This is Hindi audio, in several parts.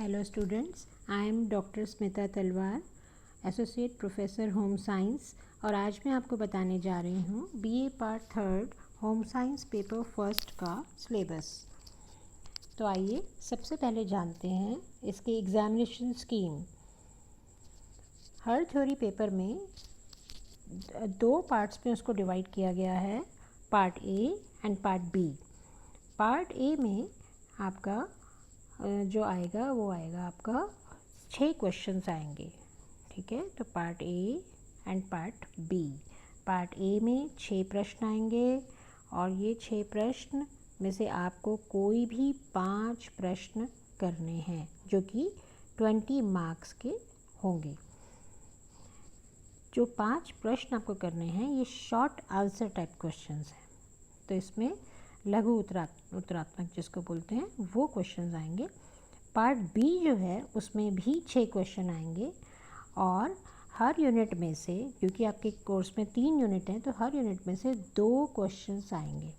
Hello students, I am Dr. Smita तलवार, एसोसिएट प्रोफेसर होम साइंस, और आज मैं आपको बताने जा रही हूँ BA part third home science paper first का सिलेबस। तो आइए सबसे पहले जानते हैं इसके एग्जामिनेशन स्कीम। हर थ्योरी पेपर में दो पार्ट्स में उसको डिवाइड किया गया है, part A and part B. Part A में आपका जो आएगा वो आएगा आपका 6 क्वेश्चंस आएंगे, ठीक है। तो part A and part B. Part A में 6 प्रश्न आएंगे और ये 6 प्रश्न में से आपको कोई भी 5 प्रश्न करने हैं जो कि 20 मार्क्स के होंगे। जो 5 प्रश्न आपको करने हैं ये शॉर्ट आंसर टाइप क्वेश्चंस हैं। तो इसमें लघु उत्तरात्मक जिसको बोलते हैं वो क्वेश्चंस आएंगे। पार्ट बी जो है उसमें भी 6 क्वेश्चन आएंगे और हर यूनिट में से, क्योंकि आपके कोर्स में 3 यूनिट हैं, तो हर यूनिट में से 2 क्वेश्चंस आएंगे।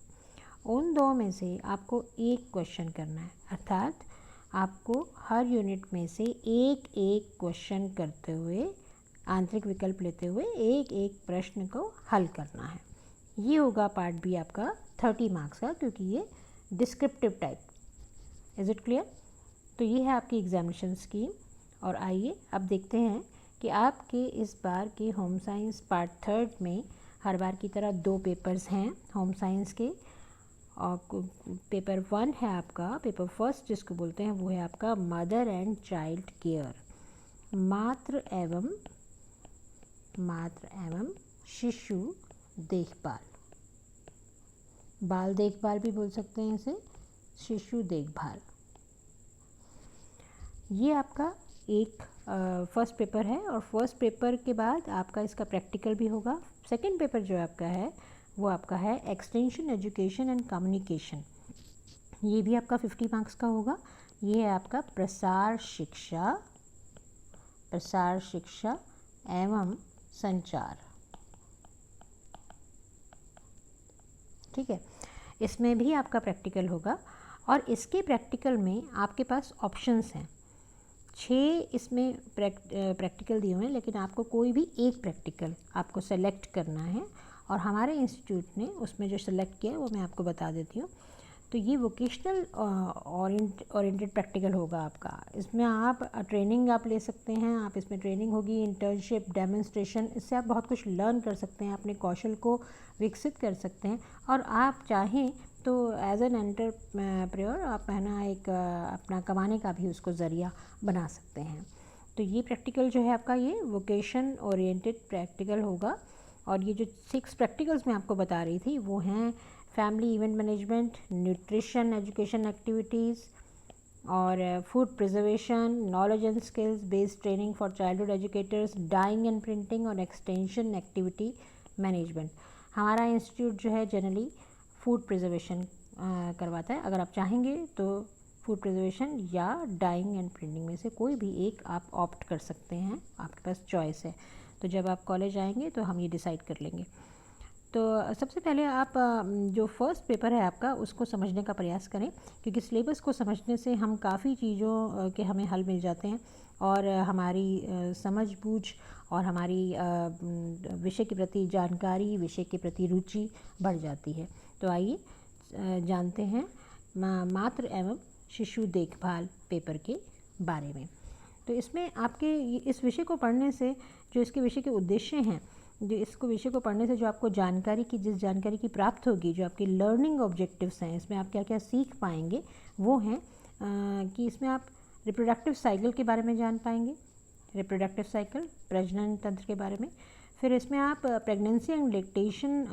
उन 2 में से आपको 1 क्वेश्चन करना है, अर्थात आपको हर यूनिट में से एक क्वेश्चन करते हुए, आंतरिक विकल्प लेते हुए एक प्रश्न को हल करना है। ये होगा पार्ट बी आपका 30 मार्क्स का, क्योंकि ये descriptive type. Is it clear? तो ये है आपकी एग्जामिनेशन स्कीम। और आइए अब देखते हैं कि आपके इस बार के होम साइंस पार्ट थर्ड में हर बार की तरह 2 पेपर्स हैं होम साइंस के। और पेपर 1 है आपका, पेपर फर्स्ट जिसको बोलते हैं, वो है आपका मदर एंड चाइल्ड केयर, मातृ एवं शिशु देखभाल। बाल देखभाल भी बोल सकते हैं इसे, शिशु देखभाल। ये आपका एक फर्स्ट पेपर है और फर्स्ट पेपर के बाद आपका इसका प्रैक्टिकल भी होगा। सेकंड पेपर जो आपका है वो आपका है एक्सटेंशन एजुकेशन एंड कम्युनिकेशन। ये भी आपका 50 मार्क्स का होगा। ये है आपका प्रसार शिक्षा एवं संचार, ठीक है। इसमें भी आपका प्रैक्टिकल होगा और इसके प्रैक्टिकल में आपके पास ऑप्शंस हैं। 6 इसमें प्रैक्टिकल दिए हुए हैं, लेकिन आपको कोई भी एक प्रैक्टिकल आपको सेलेक्ट करना है और हमारे इंस्टीट्यूट ने उसमें जो सेलेक्ट किया है वो मैं आपको बता देती हूँ। तो ये वोकेशनल ओरिएंटेड प्रैक्टिकल होगा आपका। इसमें आप ट्रेनिंग आप ले सकते हैं, आप इसमें ट्रेनिंग होगी, इंटर्नशिप, डेमोन्स्ट्रेशन, इससे आप बहुत कुछ लर्न कर सकते हैं, अपने कौशल को विकसित कर सकते हैं। और आप चाहें तो एज एन एंटरप्रेन्योर आप एक अपना कमाने का भी उसको ज़रिया बना सकते हैं। तो ये प्रैक्टिकल जो है आपका ये वोकेशन ओरिएंटेड प्रैक्टिकल होगा। और ये जो 6 प्रैक्टिकल्स मैं आपको बता रही थी वो हैं family event management, nutrition education activities और food preservation, knowledge and skills based training for childhood educators, dyeing and printing और एक्सटेंशन एक्टिविटी मैनेजमेंट। हमारा इंस्टीट्यूट जो है जनरली फूड प्रिजर्वेशन करवाता है। अगर आप चाहेंगे तो फूड प्रिजर्वेशन या डाइंग एंड प्रिंटिंग में से कोई भी एक आप ऑप्ट कर सकते हैं, आपके पास चॉइस है। तो जब आप कॉलेज आएंगे तो हम ये डिसाइड कर लेंगे। तो सबसे पहले आप जो फर्स्ट पेपर है आपका उसको समझने का प्रयास करें, क्योंकि सिलेबस को समझने से हम काफ़ी चीज़ों के हमें हल मिल जाते हैं और हमारी समझ बूझ और हमारी विषय के प्रति जानकारी, विषय के प्रति रुचि बढ़ जाती है। तो आइए जानते हैं मातृ एवं शिशु देखभाल पेपर के बारे में। तो इसमें आपके इस विषय को पढ़ने से जो इसके विषय के उद्देश्य हैं, जो इसको विषय को पढ़ने से जो आपको जानकारी की, जिस जानकारी की प्राप्त होगी, जो आपके लर्निंग ऑब्जेक्टिव्स हैं, इसमें आप क्या क्या सीख पाएंगे, वो हैं कि इसमें आप रिप्रोडक्टिव साइकिल के बारे में जान पाएंगे, रिप्रोडक्टिव साइकिल, प्रजनन तंत्र के बारे में। फिर इसमें आप प्रेगनेंसी एंड लैक्टेशन,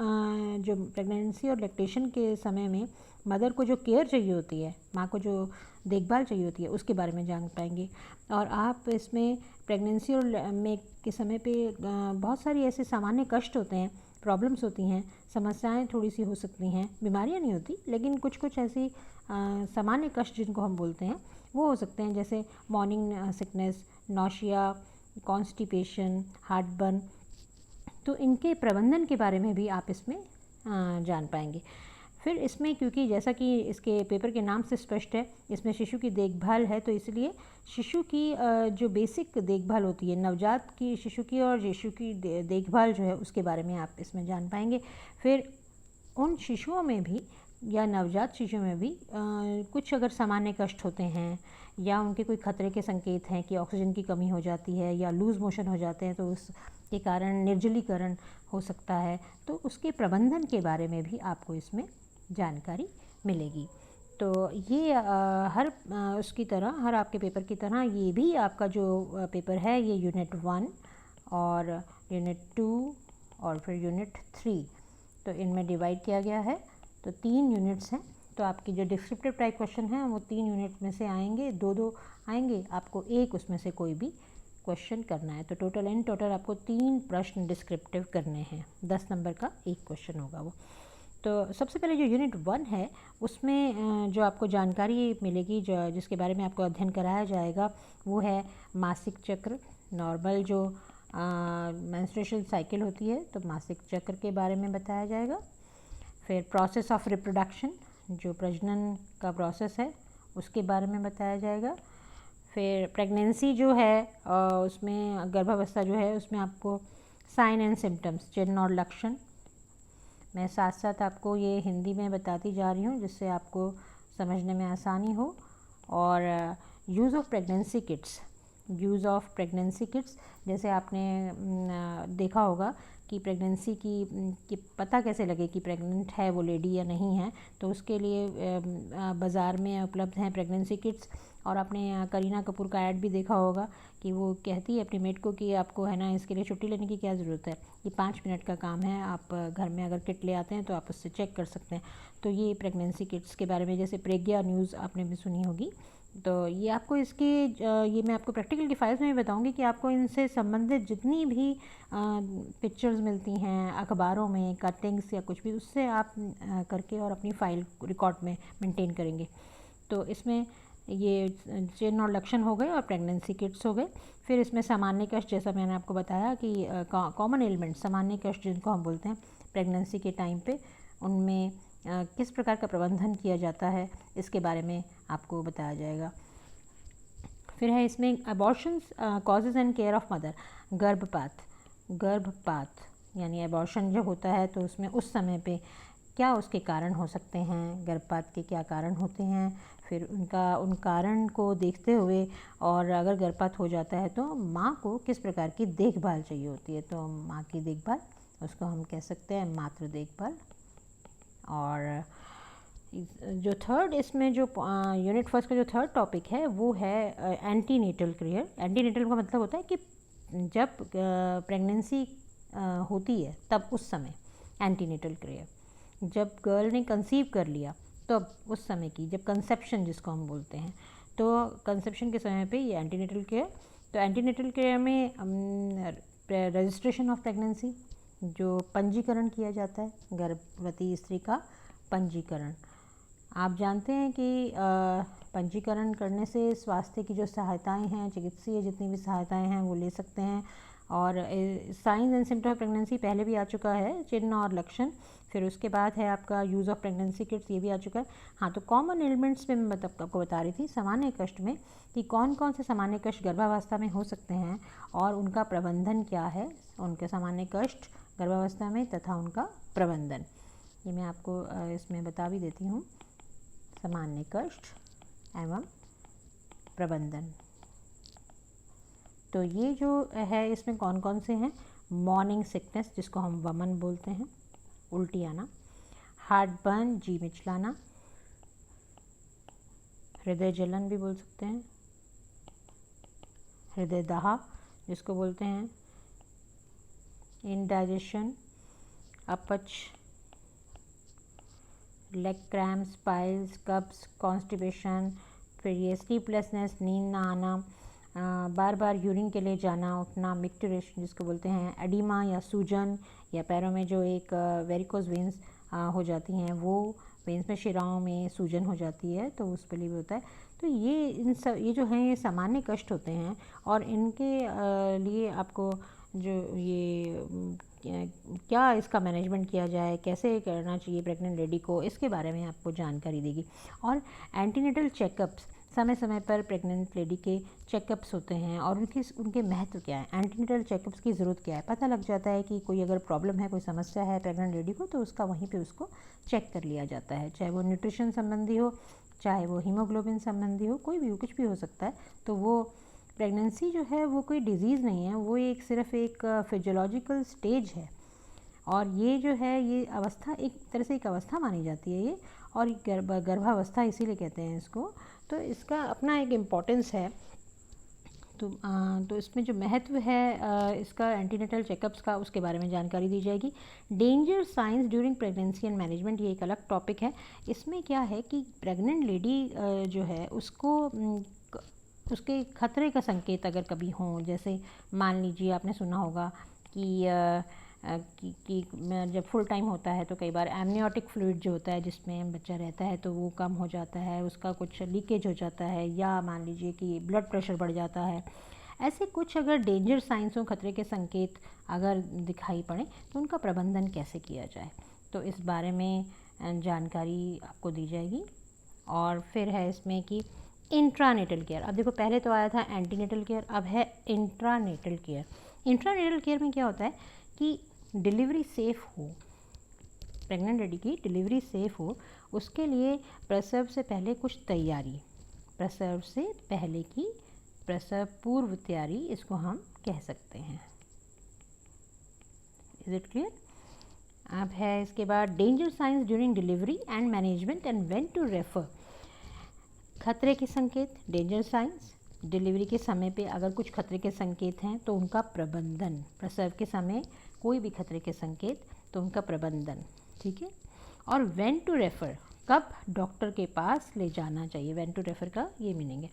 जो प्रेगनेंसी और लैक्टेशन के समय में मदर को जो केयर चाहिए होती है, माँ को जो देखभाल चाहिए होती है, उसके बारे में जान पाएंगे। और आप इसमें प्रेगनेंसी और में के समय पे बहुत सारी ऐसे सामान्य कष्ट होते हैं, प्रॉब्लम्स होती हैं, समस्याएं थोड़ी सी हो सकती हैं, बीमारियां नहीं होती लेकिन कुछ ऐसी सामान्य कष्ट जिनको हम बोलते हैं वो हो सकते हैं, जैसे morning sickness, nausea, constipation, heartburn. तो इनके प्रबंधन के बारे में भी आप इसमें जान पाएंगे। फिर इसमें क्योंकि जैसा कि इसके पेपर के नाम से स्पष्ट है, इसमें शिशु की देखभाल है, तो इसलिए शिशु की जो बेसिक देखभाल होती है नवजात की शिशु की और शिशु की देखभाल जो है उसके बारे में आप इसमें जान पाएंगे। फिर उन शिशुओं में भी या नवजात शिशु में भी कुछ अगर सामान्य कष्ट होते हैं या उनके कोई खतरे के संकेत हैं कि ऑक्सीजन की कमी हो जाती है या लूज़ मोशन हो जाते हैं, तो उसके कारण निर्जलीकरण हो सकता है, तो उसके प्रबंधन के बारे में भी आपको इसमें जानकारी मिलेगी। तो ये हर उसकी तरह, हर आपके पेपर की तरह ये भी आपका जो पेपर है ये यूनिट 1 और यूनिट 2 और फिर यूनिट 3, तो इनमें डिवाइड किया गया है। तो 3 यूनिट्स हैं, तो आपकी जो डिस्क्रिप्टिव टाइप क्वेश्चन हैं वो 3 यूनिट में से आएंगे, 2-2 आएंगे, आपको एक उसमें से कोई भी क्वेश्चन करना है। तो टोटल आपको 3 प्रश्न डिस्क्रिप्टिव करने हैं, 10 नंबर का एक क्वेश्चन होगा वो। तो सबसे पहले जो यूनिट 1 है उसमें जो आपको जानकारी मिलेगी, जो जिसके बारे में आपको अध्ययन कराया जाएगा, वो है मासिक चक्र, नॉर्मल जो मेंस्ट्रुएशन साइकिल होती है, तो मासिक चक्र के बारे में बताया जाएगा। फिर प्रोसेस ऑफ रिप्रोडक्शन, जो प्रजनन का प्रोसेस है उसके बारे में बताया जाएगा। फिर प्रेगनेंसी जो है उसमें गर्भावस्था जो है उसमें आपको साइन एंड सिम्टम्स, चिन्ह और लक्षण, मैं साथ साथ आपको ये हिंदी में बताती जा रही हूँ जिससे आपको समझने में आसानी हो। और use of pregnancy kits, use of pregnancy kits, जैसे आपने देखा होगा कि प्रेगनेंसी की पता कैसे लगे कि प्रेग्नेंट है वो लेडी या नहीं है, तो उसके लिए बाज़ार में उपलब्ध हैं प्रेगनेंसी किट्स। और आपने करीना कपूर का ऐड भी देखा होगा कि वो कहती है अपनी मेड को कि आपको है ना इसके लिए छुट्टी लेने की क्या ज़रूरत है, ये 5 मिनट का काम है, आप घर में अगर किट ले आते हैं तो आप उससे चेक कर सकते हैं। तो ये प्रेगनेंसी किट्स के बारे में, जैसे प्रेग्या न्यूज़ आपने भी सुनी होगी, तो ये आपको इसके ये मैं आपको प्रैक्टिकल की फाइल्स में भी बताऊंगी कि आपको इनसे संबंधित जितनी भी पिक्चर्स मिलती हैं अखबारों में, कटिंग्स या कुछ भी, उससे आप करके और अपनी फ़ाइल रिकॉर्ड में मेंटेन करेंगे। तो इसमें ये चिन्ह और लक्षण हो गए और प्रेगनेंसी किट्स हो गए। फिर इसमें सामान्य कष्ट, जैसा मैंने आपको बताया कि कॉमन एलिमेंट, सामान्य कष्ट जिनको हम बोलते हैं प्रेगनेंसी के टाइम पे, उनमें किस प्रकार का प्रबंधन किया जाता है इसके बारे में आपको बताया जाएगा। फिर है इसमें abortions, causes and care of mother, गर्भपात यानी अबॉर्शन जो होता है तो उसमें उस समय पे क्या उसके कारण हो सकते हैं, गर्भपात के क्या कारण होते हैं, फिर उन कारण को देखते हुए और अगर गर्भपात हो जाता है तो माँ को किस प्रकार की देखभाल चाहिए होती है। तो माँ की देखभाल, उसको हम कह सकते हैं मातृ देखभाल। और जो थर्ड इसमें जो यूनिट 1 का जो थर्ड टॉपिक है वो है एंटीनेटल केयर। एंटीनेटल का मतलब होता है कि जब प्रेगनेंसी होती है तब उस समय एंटीनेटल केयर, जब गर्ल ने कंसीव कर लिया तो उस समय की, जब कंसेप्शन जिसको हम बोलते हैं, तो कंसेप्शन के समय पे ये एंटीनेटल केयर। तो एंटीनेटल केयर में रजिस्ट्रेशन ऑफ प्रेगनेंसी, जो पंजीकरण किया जाता है, गर्भवती स्त्री का पंजीकरण। आप जानते हैं कि पंजीकरण करने से स्वास्थ्य की जो सहायताएं हैं, चिकित्सीय जितनी भी सहायताएं हैं वो ले सकते हैं। और science and symptom of pregnancy पहले भी आ चुका है, चिन्ह और लक्षण। फिर उसके बाद है आपका यूज़ ऑफ प्रेगनेंसी किट्स, ये भी आ चुका है। हाँ, तो कॉमन एलिमेंट्स में मैं आपको बता रही थी सामान्य कष्ट में कि कौन कौन से सामान्य कष्ट गर्भावस्था में हो सकते हैं और उनका प्रबंधन क्या है, उनके सामान्य कष्ट गर्भावस्था में तथा उनका प्रबंधन, ये मैं आपको इसमें बता भी देती हूँ। सामान्य कष्ट एवं प्रबंधन, तो ये जो है इसमें कौन कौन से हैं, मॉर्निंग सिकनेस जिसको हम वमन बोलते हैं, उल्टी आना, हार्ट बर्न, जी मिचलाना, हृदय जलन भी बोल सकते हैं, हृदय दहा जिसको बोलते हैं, इंडाइजेशन, अपच, लेग क्रैम्प्स, पाइल्स, कब्स, कॉन्स्टिपेशन, फिर ये स्लीपलेसनेस, नींद ना आना, बार बार यूरिन के लिए जाना उठना, मिक्टुरेशन जिसको बोलते हैं, एडिमा या सूजन, या पैरों में जो एक वेरिकोज वेंस हो जाती हैं, वो वेंस में शिराओं में सूजन हो जाती है, तो उसके लिए भी होता है। तो ये जो हैं ये सामान्य कष्ट होते हैं और इनके लिए आपको जो ये क्या इसका मैनेजमेंट किया जाए, कैसे करना चाहिए प्रेग्नेंट लेडी को, इसके बारे में आपको जानकारी देगी। और एंटीनेटल चेकअप्स, समय समय पर प्रेग्नेंट लेडी के चेकअप्स होते हैं और उनके महत्व क्या है, एंटीनेटल चेकअप्स की ज़रूरत क्या है, पता लग जाता है कि कोई अगर प्रॉब्लम है, कोई समस्या है प्रेग्नेंट लेडी को, तो उसका वहीं पे उसको चेक कर लिया जाता है, चाहे वो न्यूट्रिशन संबंधी हो, चाहे वो हीमोग्लोबिन संबंधी हो, कोई भी हो, कुछ भी हो सकता है। तो वो प्रेगनेंसी जो है वो कोई डिज़ीज़ नहीं है, वो एक सिर्फ एक फिजियोलॉजिकल स्टेज है। और ये जो है ये अवस्था एक तरह से एक अवस्था मानी जाती है ये, और गर्भावस्था इसीलिए कहते हैं इसको। तो इसका अपना एक इम्पोर्टेंस है। तो इसमें जो महत्व है इसका एंटीनेटल चेकअप्स का, उसके बारे में जानकारी दी जाएगी। Danger signs during pregnancy and management, ये एक अलग टॉपिक है। इसमें क्या है कि प्रेग्नेंट लेडी जो है उसको उसके खतरे का संकेत अगर कभी हों, जैसे मान लीजिए आपने सुना होगा कि जब फुल टाइम होता है तो कई बार एमनियोटिक फ्लूइड जो होता है जिसमें बच्चा रहता है तो वो कम हो जाता है, उसका कुछ लीकेज हो जाता है, या मान लीजिए कि ब्लड प्रेशर बढ़ जाता है। ऐसे कुछ अगर डेंजर साइंस हो, खतरे के संकेत अगर दिखाई पड़े तो उनका प्रबंधन कैसे किया जाए, तो इस बारे में जानकारी आपको दी जाएगी। और फिर है इसमें कि इंट्रानेटल केयर। अब देखो पहले तो आया था एंटीनेटल केयर, अब है इंट्रानेटल केयर। इंट्रानेटल केयर में क्या होता है कि डिलीवरी सेफ़ हो, प्रेग्नेंट लेडी की डिलीवरी सेफ़ हो, उसके लिए प्रसव से पहले कुछ तैयारी, प्रसव से पहले की प्रसव पूर्व तैयारी, इसको हम कह सकते हैं। Is it clear? अब है इसके बाद danger signs during delivery and management and when to refer. खतरे के संकेत, डेंजर साइंस, डिलीवरी के समय पे अगर कुछ खतरे के संकेत हैं तो उनका प्रबंधन, प्रसव के समय कोई भी खतरे के संकेत तो उनका प्रबंधन, ठीक है। और व्हेन टू रेफ़र, कब डॉक्टर के पास ले जाना चाहिए, व्हेन टू रेफ़र का ये मीनिंग है।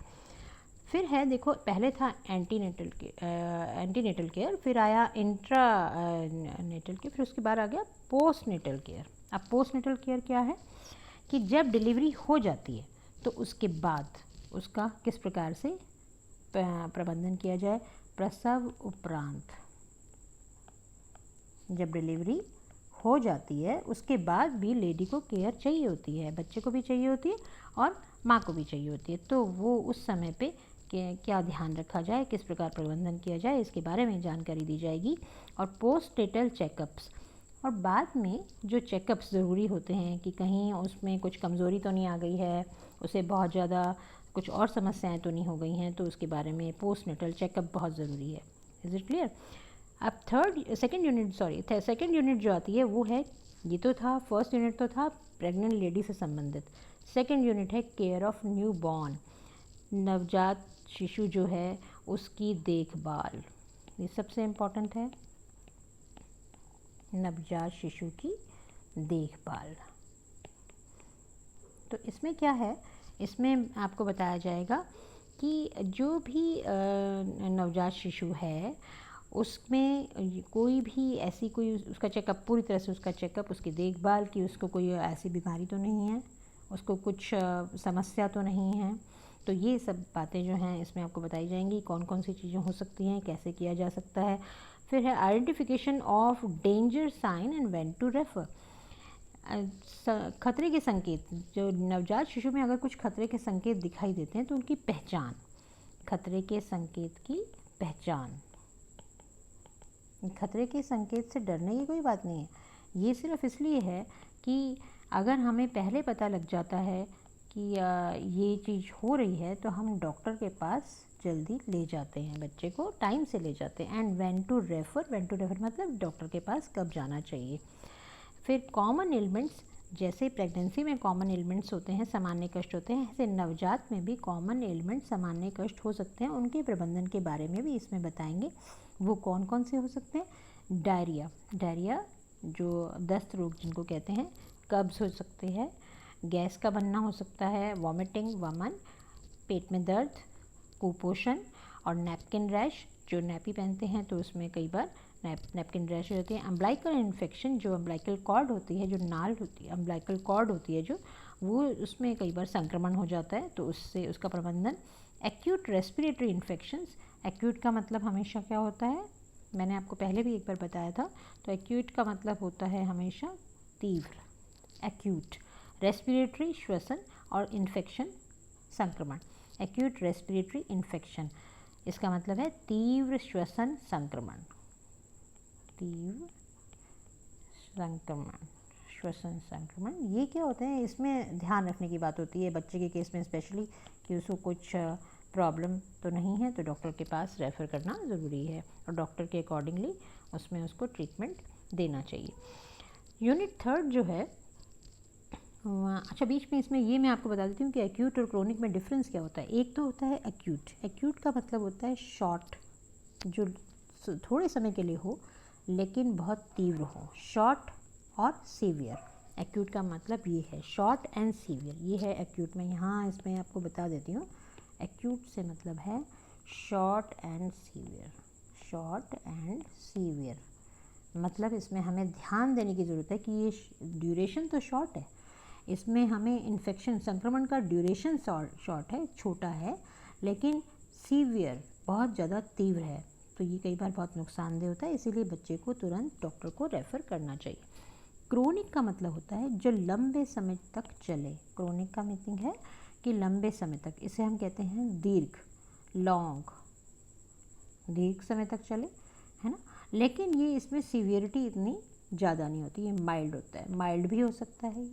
फिर है देखो पहले था एंटीनेटल केयर, फिर आया इंट्रानेटल केयर, फिर उसके बाद आ गया पोस्ट नेटल केयर। अब पोस्ट नेटल केयर क्या है कि जब डिलीवरी हो जाती है तो उसके बाद उसका किस प्रकार से प्रबंधन किया जाए। प्रसव उपरांत, जब डिलीवरी हो जाती है उसके बाद भी लेडी को केयर चाहिए होती है, बच्चे को भी चाहिए होती है और माँ को भी चाहिए होती है। तो वो उस समय पे क्या ध्यान रखा जाए, किस प्रकार प्रबंधन किया जाए, इसके बारे में जानकारी दी जाएगी। और पोस्टनेटल चेकअप्स, और बाद में जो चेकअप्स ज़रूरी होते हैं कि कहीं उसमें कुछ कमज़ोरी तो नहीं आ गई है, उसे बहुत ज़्यादा कुछ और समस्याएं तो नहीं हो गई हैं, तो उसके बारे में पोस्टनेटल चेकअप बहुत ज़रूरी है। Is it clear? अब सेकंड यूनिट जो आती है वो है, ये तो था फर्स्ट यूनिट तो था प्रेग्नेंट लेडी से संबंधित, सेकंड यूनिट है केयर ऑफ न्यू बॉर्न, नवजात शिशु जो है उसकी देखभाल। ये सबसे इम्पॉर्टेंट है, नवजात शिशु की देखभाल। तो इसमें क्या है, इसमें आपको बताया जाएगा कि जो भी नवजात शिशु है उसमें कोई भी ऐसी कोई उसका चेकअप, पूरी तरह से उसका चेकअप, उसकी देखभाल कि उसको कोई ऐसी बीमारी तो नहीं है, उसको कुछ समस्या तो नहीं है। तो ये सब बातें जो हैं इसमें आपको बताई जाएंगी, कौन कौन सी चीज़ें हो सकती हैं, कैसे किया जा सकता है। फिर है identification of danger sign and when to refer. खतरे के संकेत, जो नवजात शिशु में अगर कुछ खतरे के संकेत दिखाई देते हैं तो उनकी पहचान, खतरे के संकेत की पहचान। खतरे के संकेत से डरने की कोई बात नहीं है, ये सिर्फ इसलिए है कि अगर हमें पहले पता लग जाता है कि ये चीज़ हो रही है तो हम डॉक्टर के पास जल्दी ले जाते हैं, बच्चे को टाइम से ले जाते हैं। एंड व्हेन टू रेफ़र मतलब डॉक्टर के पास कब जाना चाहिए। फिर कॉमन एलिमेंट्स, जैसे प्रेगनेंसी में कॉमन एलिमेंट्स होते हैं, सामान्य कष्ट होते हैं, ऐसे नवजात में भी कॉमन एलिमेंट सामान्य कष्ट हो सकते हैं, उनके प्रबंधन के बारे में भी इसमें बताएंगे। वो कौन कौन से हो सकते हैं। डायरिया जो दस्त रोग जिनको कहते हैं, कब्ज़ हो सकते हैं, गैस का बनना हो सकता है, वॉमिटिंग, वमन, पेट में दर्द, कुपोषण, और नैपकिन रैश, जो नैपी पहनते हैं तो उसमें कई बार नैपकिन रैश होती है। अम्ब्लाइकल इन्फेक्शन, जो अम्ब्लाइकल कॉर्ड होती है, जो नाल होती है, अम्ब्लाइकल कॉर्ड होती है जो, वो उसमें कई बार संक्रमण हो जाता है तो उससे उसका प्रबंधन। एक्यूट रेस्पिरेटरी इन्फेक्शंस, एक्यूट का मतलब हमेशा क्या होता है, मैंने आपको पहले भी एक बार बताया था। तो एक्यूट का मतलब होता है हमेशा तीव्र, एक्यूट रेस्पिरेटरी श्वसन और इन्फेक्शन संक्रमण। एक्यूट रेस्पिरेटरी इन्फेक्शन इसका मतलब है तीव्र श्वसन संक्रमण, तीव्र संक्रमण, श्वसन संक्रमण। ये क्या होता है, इसमें ध्यान रखने की बात होती है बच्चे के केस में स्पेशली कि उसको कुछ प्रॉब्लम तो नहीं है, तो डॉक्टर के पास रेफ़र करना ज़रूरी है और डॉक्टर के अकॉर्डिंगली उसमें उसको ट्रीटमेंट देना चाहिए। यूनिट 3 जो है, अच्छा बीच में इसमें ये मैं आपको बता देती हूँ कि एक्यूट और क्रोनिक में डिफरेंस क्या होता है। एक तो होता है एक्यूट, एक्यूट का मतलब होता है शॉर्ट, जो थोड़े समय के लिए हो लेकिन बहुत तीव्र हो, शॉर्ट और सीवियर। एक्यूट का मतलब ये है, शॉर्ट एंड सीवियर, ये है एक्यूट में। यहाँ इसमें आपको बता देती हूँ, एक्यूट से मतलब है short and severe, short and severe. मतलब इसमें हमें ध्यान देने की ज़रूरत है कि ये ड्यूरेशन तो शॉर्ट है, इसमें हमें इन्फेक्शन संक्रमण का ड्यूरेशन शॉर्ट है, छोटा है, लेकिन सीवियर बहुत ज़्यादा तीव्र है, तो ये कई बार बहुत नुकसानदेह होता है, इसीलिए बच्चे को तुरंत डॉक्टर को रेफ़र करना चाहिए। क्रोनिक का मतलब होता है जो लंबे समय तक चले। क्रोनिक का मीनिंग है कि लंबे समय तक, इसे हम कहते हैं दीर्घ, लॉन्ग, दीर्घ समय तक चले, है ना। लेकिन ये इसमें सीवियरिटी इतनी ज़्यादा नहीं होती, ये माइल्ड होता है, माइल्ड भी हो सकता है,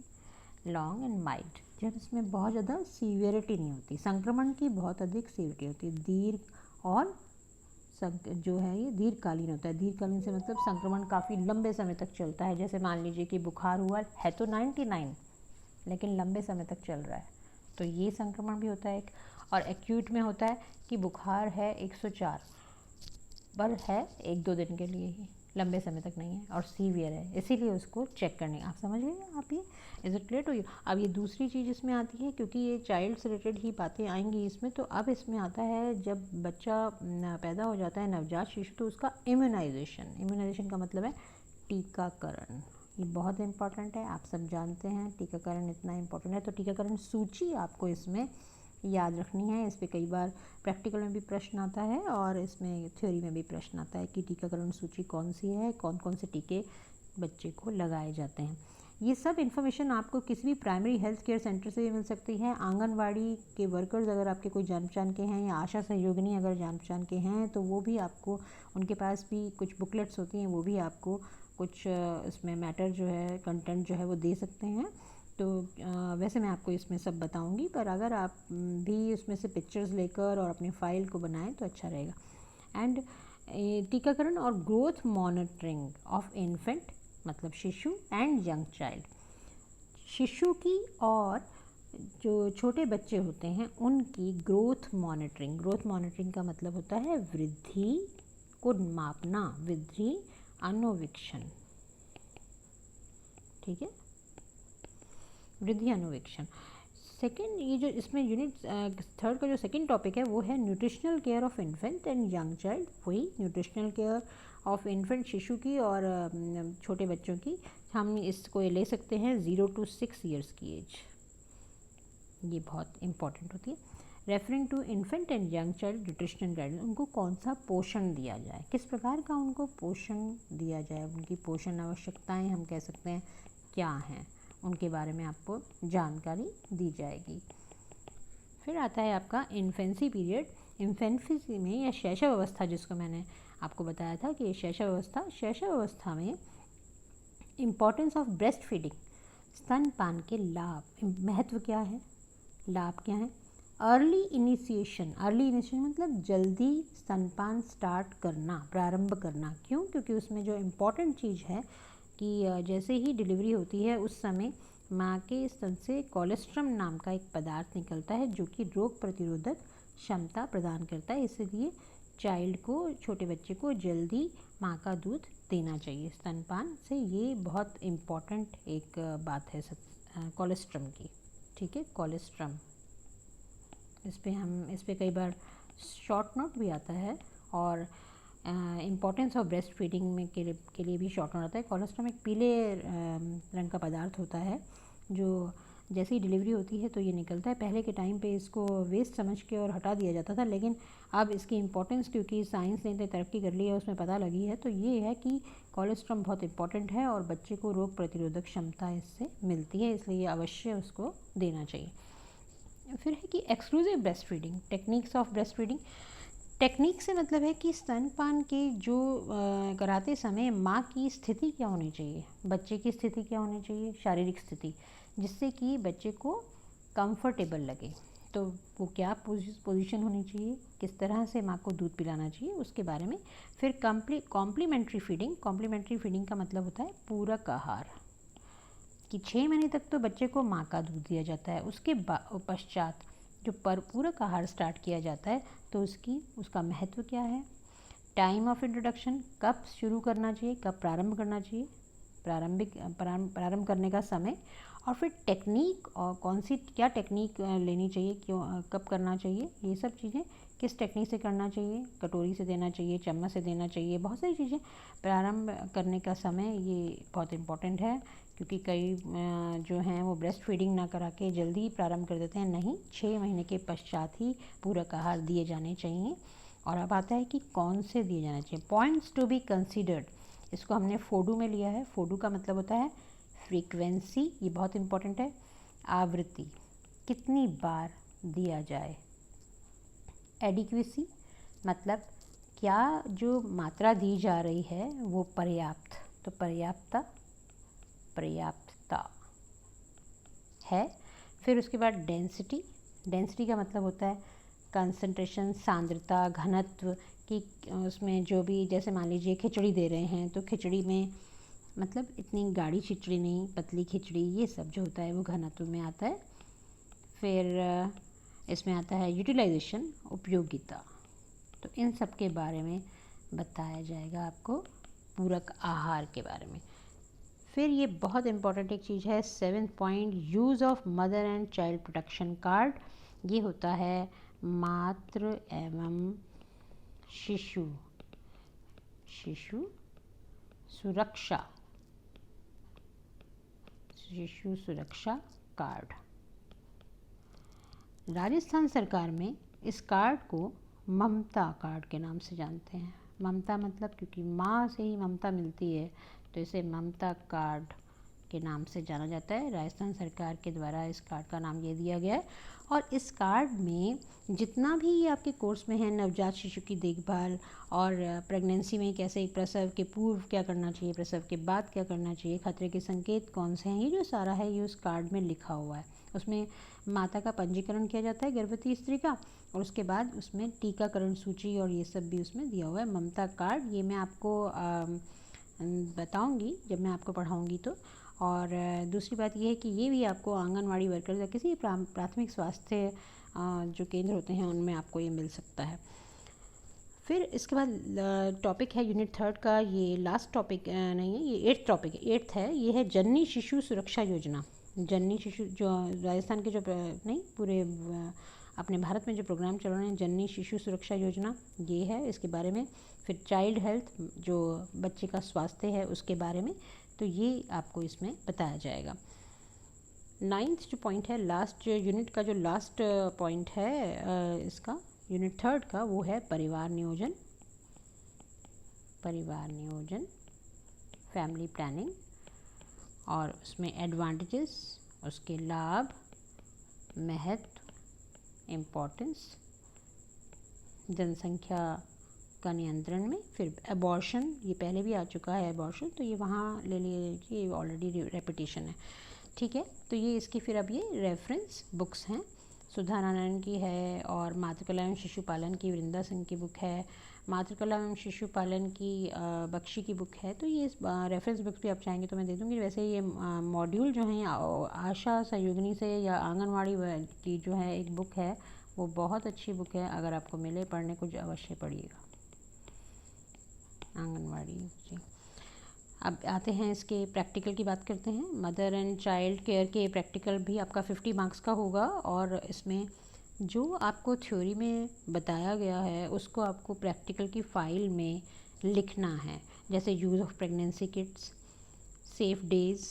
लॉन्ग एंड माइल्ड। जब इसमें बहुत ज़्यादा सीवियरिटी नहीं होती, संक्रमण की बहुत अधिक सीवियरिटी होती है, दीर्घ और जो है ये दीर्घकालीन होता है। दीर्घकालीन से मतलब संक्रमण काफ़ी लंबे समय तक चलता है, जैसे मान लीजिए कि बुखार हुआ है तो 99 लेकिन लंबे समय तक चल रहा है, तो ये संक्रमण भी होता है एक। और एक्यूट में होता है कि बुखार है 104 पर है 1-2 दिन के लिए ही, लंबे समय तक नहीं है, और सीवियर है, इसीलिए उसको चेक करने। आप समझ गए आप ये, is it clear to you. अब ये दूसरी चीज़ इसमें आती है, क्योंकि ये चाइल्ड से रिलेटेड ही बातें आएंगी इसमें, तो अब इसमें आता है जब बच्चा पैदा हो जाता है, नवजात शिशु, तो उसका इम्यूनाइजेशन। इम्यूनाइजेशन का मतलब है टीकाकरण, ये बहुत इंपॉर्टेंट है, आप सब जानते हैं टीकाकरण इतना इंपॉर्टेंट है। तो टीकाकरण सूची आपको इसमें याद रखनी है, इस पर कई बार प्रैक्टिकल में भी प्रश्न आता है और इसमें थ्योरी में भी प्रश्न आता है कि टीकाकरण सूची कौन सी है, कौन कौन से टीके बच्चे को लगाए जाते हैं। ये सब इन्फॉर्मेशन आपको किसी भी प्राइमरी हेल्थ केयर सेंटर से भी मिल सकती है। आंगनवाड़ी के वर्कर्स अगर आपके कोई जान पहचान के हैं, या आशा सहयोगिनी अगर जान पहचान के हैं, तो वो भी आपको, उनके पास भी कुछ बुकलेट्स होती हैं, वो भी आपको कुछ इसमें मैटर जो है, कंटेंट जो है वो दे सकते हैं। तो वैसे मैं आपको इसमें सब बताऊंगी, पर अगर आप भी उसमें से पिक्चर्स लेकर और अपनी फ़ाइल को बनाएं तो अच्छा रहेगा। एंड टीकाकरण और ग्रोथ मॉनिटरिंग ऑफ इन्फेंट मतलब शिशु एंड यंग चाइल्ड, शिशु की और जो छोटे बच्चे होते हैं उनकी ग्रोथ मॉनिटरिंग। ग्रोथ मॉनिटरिंग का मतलब होता है वृद्धि को मापना, वृद्धि अनुवीक्षण, ठीक है, वृद्धि अनुवीक्षण। सेकेंड, ये जो इसमें यूनिट 3 का जो सेकेंड टॉपिक है वो है nutritional care of infant and young child. वही न्यूट्रिशनल केयर ऑफ इन्फेंट, शिशु की और छोटे बच्चों की। हम इसको ले सकते हैं 0 to 6 ईयर्स की एज, ये बहुत इंपॉर्टेंट होती है। Referring to infant and young child nutritional guideline, उनको कौन सा पोषण दिया जाए, किस प्रकार का उनको पोषण दिया जाए, उनकी पोषण आवश्यकताएं हम कह सकते हैं क्या हैं, उनके बारे में आपको जानकारी दी जाएगी। फिर आता है आपका इन्फेंसी पीरियड। इन्फेंसी में या शैशव अवस्था, जिसको मैंने आपको बताया था कि शैशव अवस्था में इम्पॉर्टेंस ऑफ ब्रेस्ट फीडिंग, स्तनपान के लाभ, महत्व क्या है, लाभ क्या है। अर्ली इनिशिएशन मतलब जल्दी स्तनपान स्टार्ट करना, प्रारंभ करना। क्यों? क्योंकि उसमें जो इम्पॉर्टेंट चीज़ है कि जैसे ही डिलीवरी होती है उस समय माँ के स्तन से कोलेस्ट्रम नाम का एक पदार्थ निकलता है जो कि रोग प्रतिरोधक क्षमता प्रदान करता है, इसलिए चाइल्ड को, छोटे बच्चे को जल्दी माँ का दूध देना चाहिए स्तनपान से। ये बहुत इम्पॉर्टेंट एक बात है कोलेस्ट्रम की, ठीक है, कोलेस्ट्रम। इस पे कई बार शॉर्ट नोट भी आता है और इम्पॉर्टेंस ऑफ ब्रेस्ट फीडिंग में के लिए भी शॉर्ट नोट आता है। कोलेस्ट्रम एक पीले रंग का पदार्थ होता है जो जैसे ही डिलीवरी होती है तो ये निकलता है। पहले के टाइम पे इसको वेस्ट समझ के और हटा दिया जाता था, लेकिन अब इसकी इम्पोर्टेंस क्योंकि साइंस ने इतनी तरक्की कर ली है, उसमें पता लगी है, तो ये है कि कोलेस्ट्रॉल बहुत इंपॉर्टेंट है और बच्चे को रोग प्रतिरोधक क्षमता इससे मिलती है, इसलिए अवश्य उसको देना चाहिए। फिर है कि exclusive breast feeding, techniques of breast feeding. Technique से मतलब है कि स्तनपान के जो कराते समय माँ की स्थिति क्या होनी चाहिए, बच्चे की स्थिति क्या होनी चाहिए, शारीरिक स्थिति, जिससे कि बच्चे को कंफर्टेबल लगे। तो वो क्या पोजीशन होनी चाहिए, किस तरह से माँ को दूध पिलाना चाहिए, उसके बारे में। फिर कॉम्प्लीमेंट्री फीडिंग। कॉम्प्लीमेंट्री फीडिंग का मतलब होता है पूरक आहार, कि 6 महीने तक तो बच्चे को माँ का दूध दिया जाता है, उसके पश्चात जो पूरक आहार स्टार्ट किया जाता है तो उसका महत्व क्या है, टाइम ऑफ इंट्रोडक्शन, कब शुरू करना चाहिए, कब प्रारंभ करना चाहिए, प्रारंभ करने का समय, और फिर टेक्निक और कौन सी क्या टेक्निक लेनी चाहिए, क्यों कब करना चाहिए, ये सब चीज़ें किस टेक्निक से करना चाहिए, कटोरी से देना चाहिए, चम्मच से देना चाहिए, बहुत सारी चीज़ें। प्रारंभ करने का समय ये बहुत इम्पॉर्टेंट है, क्योंकि कई जो हैं वो ब्रेस्ट फीडिंग ना करा के जल्दी प्रारंभ कर देते हैं। नहीं, 6 महीने के पश्चात ही पूरक आहार दिए जाने चाहिए। और अब आता है कि कौन से दिए जाने चाहिए। पॉइंट्स टू बी कंसीडर्ड, इसको हमने फोडू में लिया है। फोडू का मतलब होता है फ्रीक्वेंसी, ये बहुत इम्पॉर्टेंट है। आवृत्ति, कितनी बार दिया जाए। एडिक्वेसी, मतलब क्या जो मात्रा दी जा रही है वो पर्याप्त, तो पर्याप्तता है। फिर उसके बाद डेंसिटी। डेंसिटी का मतलब होता है कंसंट्रेशन, सांद्रता, घनत्व की। उसमें जो भी, जैसे मान लीजिए खिचड़ी दे रहे हैं तो खिचड़ी में मतलब इतनी गाढ़ी खिचड़ी नहीं, पतली खिचड़ी, ये सब जो होता है वो घनत्व में आता है। फिर इसमें आता है यूटिलाइजेशन, उपयोगिता। तो इन सब के बारे में बताया जाएगा आपको पूरक आहार के बारे में। फिर ये बहुत इम्पॉर्टेंट एक चीज़ है 7th point, use of mother and child protection card. ये होता है मातृ एवं शिशु सुरक्षा कार्ड। राजस्थान सरकार में इस कार्ड को ममता कार्ड के नाम से जानते हैं। ममता मतलब क्योंकि माँ से ही ममता मिलती है, तो इसे ममता कार्ड के नाम से जाना जाता है। राजस्थान सरकार के द्वारा इस कार्ड का नाम ये दिया गया है। और इस कार्ड में जितना भी आपके कोर्स में है, नवजात शिशु की देखभाल और प्रेगनेंसी में कैसे, प्रसव के पूर्व क्या करना चाहिए, प्रसव के बाद क्या करना चाहिए, खतरे के संकेत कौन से हैं, ये जो सारा है ये उस कार्ड में लिखा हुआ है। उसमें माता का पंजीकरण किया जाता है, गर्भवती स्त्री का, और उसके बाद उसमें टीकाकरण सूची और ये सब भी उसमें दिया हुआ है। ममता कार्ड ये मैं आपको बताऊंगी जब मैं आपको पढ़ाऊंगी तो। और दूसरी बात ये है कि ये भी आपको आंगनवाड़ी वर्कर या किसी प्राथमिक स्वास्थ्य जो केंद्र होते हैं उनमें आपको ये मिल सकता है। फिर इसके बाद टॉपिक है यूनिट 3 का, ये लास्ट टॉपिक नहीं है, ये 8th टॉपिक है, 8th है, ये है जननी शिशु सुरक्षा योजना। जननी शिशु जो राजस्थान के जो नहीं पूरे अपने भारत में जो प्रोग्राम चल रहे हैं, जननी शिशु सुरक्षा योजना ये है, इसके बारे में। फिर चाइल्ड हेल्थ, जो बच्चे का स्वास्थ्य है उसके बारे में, तो ये आपको इसमें बताया जाएगा। 9th जो पॉइंट है, लास्ट यूनिट का जो लास्ट पॉइंट है इसका यूनिट 3 का, वो है परिवार नियोजन, फैमिली प्लानिंग, और उसमें एडवांटेजेस, उसके लाभ, महत्व, इम्पोर्टेंस, जनसंख्या का नियंत्रण में। फिर एबॉर्शन, ये पहले भी आ चुका है एबॉर्शन, तो ये वहाँ ले लीजिए, ये ऑलरेडी रेपिटेशन है, ठीक है। तो ये इसकी फिर अब ये रेफरेंस बुक्स हैं, सुधा नारायण की है, और मातृकला एवं शिशुपालन की वृंदा सिंह की बुक है, मातृकला एवं शिशुपालन की बख्शी की बुक है। तो ये रेफरेंस बुक्स भी आप चाहेंगे तो मैं दे दूँगी। वैसे ये मॉड्यूल जो हैं आशा सहयोगिनी से या आंगनवाड़ी की जो है एक बुक है, वो बहुत अच्छी बुक है, अगर आपको मिले पढ़ने को अवश्य पढ़िएगा, आंगनवाड़ी जी। अब आते हैं इसके प्रैक्टिकल की बात करते हैं। मदर एंड चाइल्ड केयर के प्रैक्टिकल भी आपका 50 मार्क्स का होगा, और इसमें जो आपको थ्योरी में बताया गया है उसको आपको प्रैक्टिकल की फ़ाइल में लिखना है, जैसे use of pregnancy kits, safe days,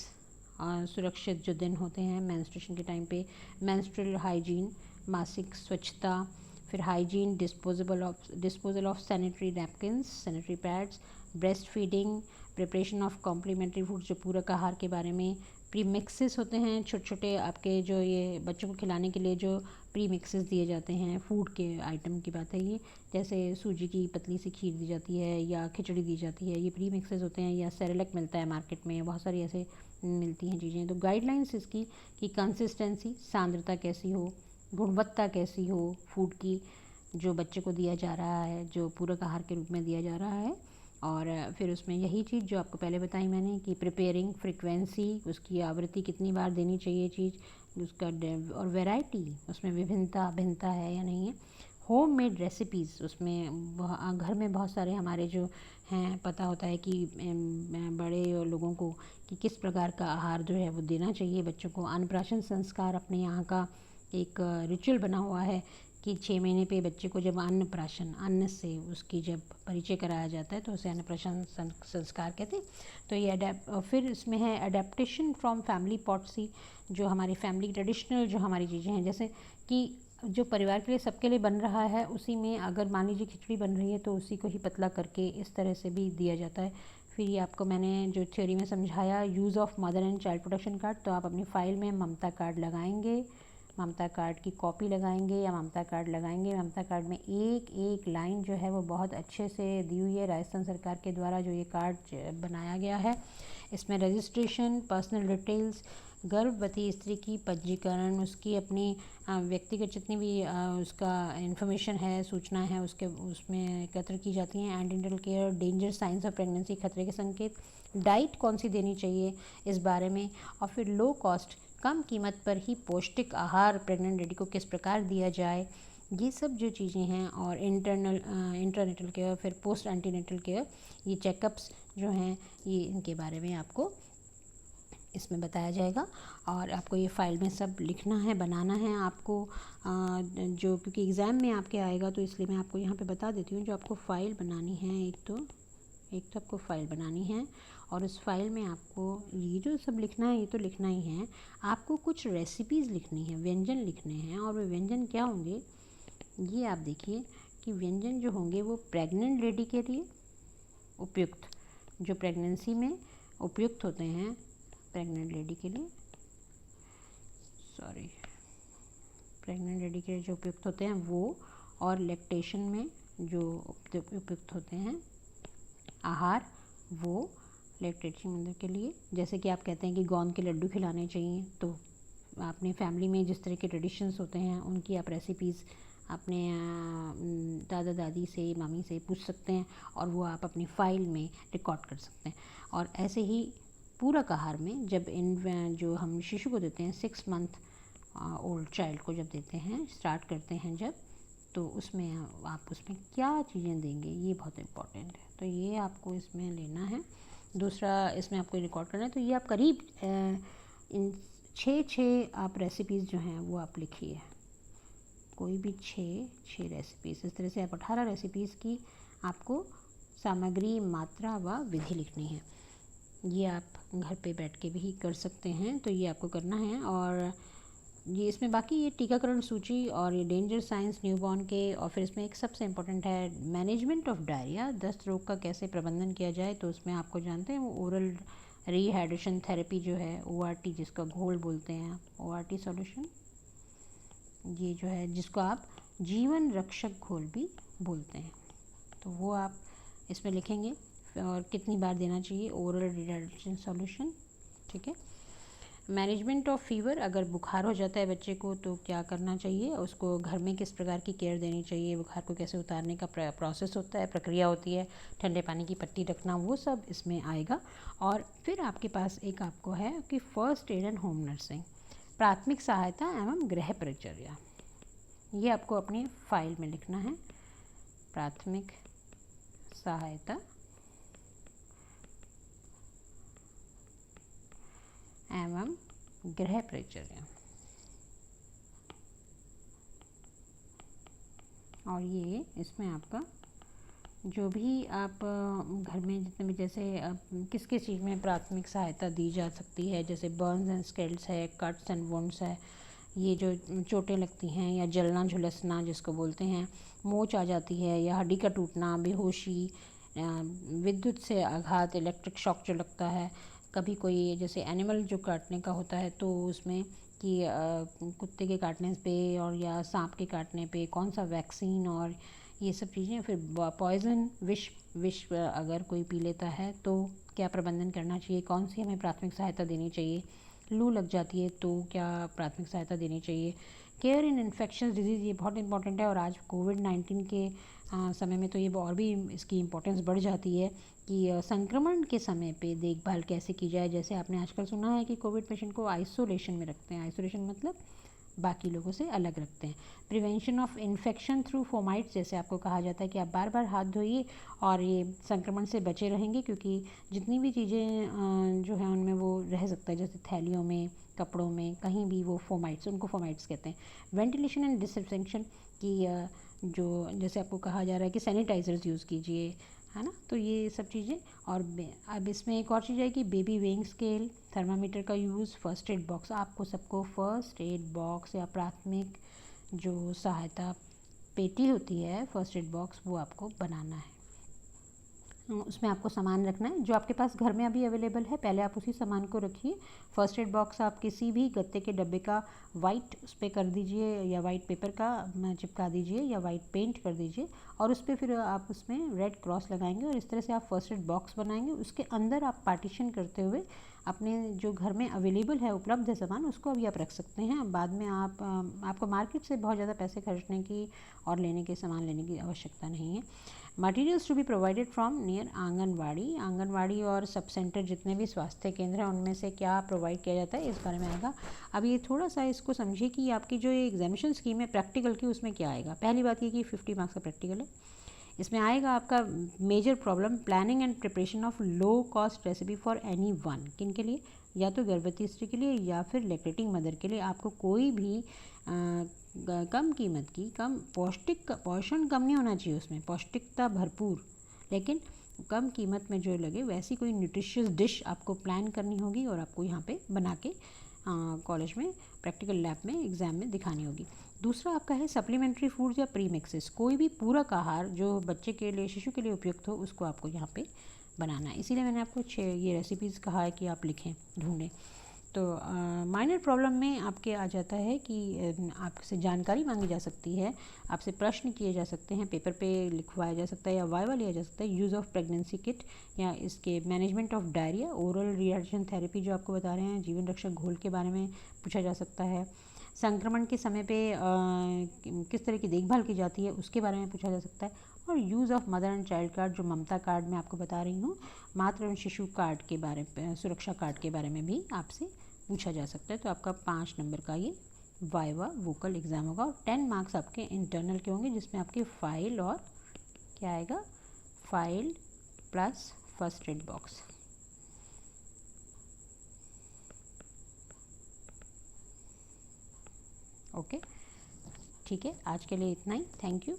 सुरक्षित जो दिन होते हैं मेंस्ट्रुएशन के टाइम पे, मेंस्ट्रुअल हाइजीन, मासिक स्वच्छता, फिर hygiene, disposal of sanitary napkins, sanitary pads, breast feeding, preparation of complementary food जो पूरक आहार के बारे में, प्री मिक्सेस होते हैं छोटे छोटे आपके जो ये बच्चों को खिलाने के लिए जो प्री मिक्सेस दिए जाते हैं, फूड के आइटम की बात है ये, जैसे सूजी की पतली सी खीर दी जाती है या खिचड़ी दी जाती है, ये प्री मिक्सेस होते हैं, या सेरेलैक मिलता है मार्केट में, बहुत सारी ऐसे मिलती हैं चीज़ें। तो गाइडलाइंस इसकी कि कंसिस्टेंसी, सांद्रता कैसी हो, गुणवत्ता कैसी हो फूड की जो बच्चे को दिया जा रहा है, जो पूरक आहार के रूप में दिया जा रहा है। और फिर उसमें यही चीज़ जो आपको पहले बताई मैंने कि प्रिपेयरिंग फ्रीक्वेंसी, उसकी आवृत्ति कितनी बार देनी चाहिए चीज़, उसका और वैरायटी, उसमें भिन्नता है या नहीं है। होम मेड रेसिपीज़, उसमें घर में बहुत सारे हमारे जो हैं पता होता है कि बड़े लोगों को कि किस प्रकार का आहार जो है वो देना चाहिए बच्चों को। अन्नप्राशन संस्कार अपने यहाँ का एक रिचुअल बना हुआ है कि 6 महीने पे बच्चे को जब अन्न से उसकी जब परिचय कराया जाता है तो उसे अन्नप्राशन संस्कार कहते हैं। तो ये फिर इसमें है अडेप्टेशन फ्रॉम फैमिली पॉलिसी, जो हमारी फैमिली ट्रेडिशनल जो हमारी चीज़ें हैं, जैसे कि जो परिवार के लिए सबके लिए बन रहा है उसी में अगर मान लीजिए खिचड़ी बन रही है तो उसी को ही पतला करके इस तरह से भी दिया जाता है। फिर ये आपको मैंने जो थ्योरी में समझाया, use of mother and child protection card, तो आप अपनी फ़ाइल में ममता कार्ड लगाएंगे, ममता कार्ड की कॉपी लगाएंगे या ममता कार्ड लगाएंगे। ममता कार्ड में एक एक लाइन जो है वो बहुत अच्छे से दी हुई है राजस्थान सरकार के द्वारा जो ये कार्ड बनाया गया है। इसमें रजिस्ट्रेशन, पर्सनल डिटेल्स, गर्भवती स्त्री की पंजीकरण, उसकी अपनी व्यक्तिगत जितनी भी उसका इन्फॉर्मेशन है, सूचना है, उसमें एकत्र की जाती हैं। Antenatal care, danger science of pregnancy, खतरे के संकेत, डाइट कौन सी देनी चाहिए इस बारे में, और फिर लो कॉस्ट, कम कीमत पर ही पौष्टिक आहार प्रेग्नेंट लेडी को किस प्रकार दिया जाए, ये सब जो चीज़ें हैं। और इंटरनेटल केयर, फिर पोस्ट एंटीनेटल केयर, ये चेकअप्स जो हैं ये इनके बारे में आपको इसमें बताया जाएगा। और आपको ये फ़ाइल में सब लिखना है, बनाना है आपको, जो क्योंकि एग्ज़ाम में आपके आएगा तो इसलिए मैं आपको यहाँ पे बता देती हूँ जो आपको फ़ाइल बनानी है। एक तो आपको फ़ाइल बनानी है और उस फाइल में आपको ये जो सब लिखना है ये तो लिखना ही है, आपको कुछ रेसिपीज़ लिखनी है, व्यंजन लिखने हैं। और वो व्यंजन क्या होंगे ये आप देखिए कि व्यंजन जो होंगे वो प्रेग्नेंट लेडी के लिए उपयुक्त, जो प्रेगनेंसी में उपयुक्त होते हैं प्रेग्नेंट लेडी के लिए, प्रेग्नेंट लेडी के लिए जो उपयुक्त होते हैं वो, और लैक्टेशन में जो उपयुक्त होते हैं आहार वो लैक्टेशन मदर के लिए। जैसे कि आप कहते हैं कि गोंद के लड्डू खिलाने चाहिए, तो अपने फैमिली में जिस तरह के ट्रेडिशंस होते हैं उनकी आप रेसिपीज़ अपने दादा दादी से, मम्मी से पूछ सकते हैं और वो आप अपनी फ़ाइल में रिकॉर्ड कर सकते हैं। और ऐसे ही पूरक आहार में जब जो हम शिशु को देते हैं 6 मंथ ओल्ड चाइल्ड को जब देते हैं, स्टार्ट करते हैं जब, तो उसमें आप उसमें क्या चीज़ें देंगे ये बहुत इम्पॉर्टेंट है। तो ये आपको इसमें लेना है। दूसरा इसमें आपको रिकॉर्ड करना है। तो ये आप करीब इन 6 आप रेसिपीज़ जो हैं वो आप लिखिए, कोई भी 6 रेसिपीज़, इस तरह से आप 18 रेसिपीज़ की आपको सामग्री, मात्रा व विधि लिखनी है। ये आप घर पे बैठ के भी कर सकते हैं, तो ये आपको करना है। और ये इसमें बाकी ये टीकाकरण सूची और ये डेंजर साइंस न्यूबॉर्न के, और फिर इसमें एक सबसे इम्पोर्टेंट है मैनेजमेंट ऑफ डायरिया, दस्त रोग का कैसे प्रबंधन किया जाए। तो उसमें आपको जानते हैं वो ओरल रिहाइड्रेशन थेरेपी जो है, ORT जिसका घोल बोलते हैं आप, ORT सॉल्यूशन, ये जो है जिसको आप जीवन रक्षक घोल भी बोलते हैं, तो वो आप इसमें लिखेंगे। और कितनी बार देना चाहिए ओरल रिहाइड्रेशन सॉल्यूशन, ठीक है। मैनेजमेंट ऑफ फीवर, अगर बुखार हो जाता है बच्चे को तो क्या करना चाहिए, उसको घर में किस प्रकार की केयर देनी चाहिए, बुखार को कैसे उतारने का प्रोसेस होता है, प्रक्रिया होती है, ठंडे पानी की पट्टी रखना, वो सब इसमें आएगा। और फिर आपके पास एक आपको है कि first aid and home nursing, प्राथमिक सहायता एवं गृह परिचर्या, ये आपको अपनी फाइल में लिखना है। प्राथमिक सहायता एवं गृह परिचर्या, और ये इसमें आपका जो भी आप घर में जितने भी जैसे किस किस चीज़ में प्राथमिक सहायता दी जा सकती है, जैसे बर्न्स एंड स्केल्स है, कट्स एंड वुंड्स है, ये जो चोटें लगती हैं या जलना झुलसना जिसको बोलते हैं, मोच आ जाती है या हड्डी का टूटना, बेहोशी, विद्युत से आघात, इलेक्ट्रिक शॉक जो लगता है, कभी कोई जैसे एनिमल जो काटने का होता है तो उसमें कि कुत्ते के काटने पे और या सांप के काटने पे कौन सा वैक्सीन और ये सब चीज़ें, फिर पॉइज़न विष अगर कोई पी लेता है तो क्या प्रबंधन करना चाहिए, कौन सी हमें प्राथमिक सहायता देनी चाहिए, लू लग जाती है तो क्या प्राथमिक सहायता देनी चाहिए, केयर इन इन्फेक्शंस डिजीज़, ये बहुत इंपॉर्टेंट है। और आज कोविड-19 के समय में तो ये और भी इसकी इम्पोर्टेंस बढ़ जाती है कि संक्रमण के समय पे देखभाल कैसे की जाए। जैसे आपने आजकल सुना है कि कोविड पेशेंट को आइसोलेशन में रखते हैं, आइसोलेशन मतलब बाकी लोगों से अलग रखते हैं। Prevention of infection through fomites, जैसे आपको कहा जाता है कि आप बार बार हाथ धोइए और ये संक्रमण से बचे रहेंगे, क्योंकि जितनी भी चीज़ें जो है उनमें वो रह सकता है, जैसे थैलियों में, कपड़ों में, कहीं भी वो फोमाइट्स, उनको फोमाइट्स कहते हैं। वेंटिलेशन एंड डिसइंफेक्शन की जो जैसे आपको कहा जा रहा है कि सैनिटाइजर्स यूज़ कीजिए, है ना, तो ये सब चीज़ें। और अब इसमें एक और चीज़ है कि बेबी वेइंग स्केल, थर्मामीटर का यूज़, फर्स्ट एड बॉक्स, आपको सबको फर्स्ट एड बॉक्स या प्राथमिक जो सहायता पेटी होती है, फर्स्ट एड बॉक्स, वो आपको बनाना है। उसमें आपको सामान रखना है जो आपके पास घर में अभी अवेलेबल है, पहले आप उसी सामान को रखिए। फर्स्ट एड बॉक्स आप किसी भी गत्ते के डब्बे का वाइट उस पर कर दीजिए या वाइट पेपर का चिपका दीजिए या वाइट पेंट कर दीजिए और उस पर फिर आप उसमें रेड क्रॉस लगाएंगे और इस तरह से आप फर्स्ट एड बॉक्स बनाएंगे। उसके अंदर आप पार्टीशन करते हुए अपने जो घर में अवेलेबल है, उपलब्ध है सामान, उसको अभी आप रख सकते हैं। बाद में आपको मार्केट से बहुत ज़्यादा पैसे खर्चने की और लेने के सामान लेने की आवश्यकता नहीं है। Materials to be provided from near anganwadi, anganwadi और सब सेंटर जितने भी स्वास्थ्य केंद्र हैं उनमें से क्या प्रोवाइड किया जाता है, इस बारे में आएगा। अब ये थोड़ा सा इसको समझिए कि आपकी जो ये एग्जामिनेशन स्कीम है प्रैक्टिकल की, उसमें क्या आएगा। पहली बात ये कि 50 मार्क्स का प्रैक्टिकल है। इसमें आएगा आपका major problem, planning and preparation of low cost recipe for any one, किन के लिए, या तो गर्भवती स्त्री के लिए या फिर लैक्टेटिंग मदर के लिए। आपको कोई भी कम कीमत की, कम पौष्टिक, पोषण कम नहीं होना चाहिए उसमें, पौष्टिकता भरपूर, लेकिन कम कीमत में जो लगे वैसी कोई न्यूट्रिशियस डिश आपको प्लान करनी होगी और आपको यहाँ पे बना के कॉलेज में प्रैक्टिकल लैब में एग्ज़ाम में दिखानी होगी। दूसरा आपका है सप्लीमेंट्री फूड्स या प्री मिक्सेस, कोई भी पूरक आहार जो बच्चे के लिए, शिशु के लिए उपयुक्त हो, उसको आपको यहाँ पे बनाना है। इसीलिए मैंने आपको 6 ये रेसिपीज़ कहा है कि आप लिखें, ढूंढें। तो माइनर प्रॉब्लम में आपके आ जाता है कि आपसे जानकारी मांगी जा सकती है, आपसे प्रश्न किए जा सकते हैं, पेपर पे लिखवाया जा सकता है या वाइवा लिया जा सकता है। यूज़ ऑफ प्रेगनेंसी किट या इसके management of diarrhoea, oral rehydration therapy जो आपको बता रहे हैं, जीवन रक्षक घोल के बारे में पूछा जा सकता है। संक्रमण के समय पे किस तरह की देखभाल की जाती है उसके बारे में पूछा जा सकता है। और use of mother and child card, जो ममता कार्ड मैं आपको बता रही हूँ, मातृ एवं शिशु कार्ड के बारे में, सुरक्षा कार्ड के बारे में भी आपसे पूछा जा सकता है। तो आपका 5 नंबर का ये वाइवा वोकल एग्ज़ाम होगा और 10 मार्क्स आपके इंटरनल के होंगे, जिसमें आपकी फाइल और क्या आएगा, file plus first aid box. Okay, ठीक है, आज के लिए इतना ही। Thank you.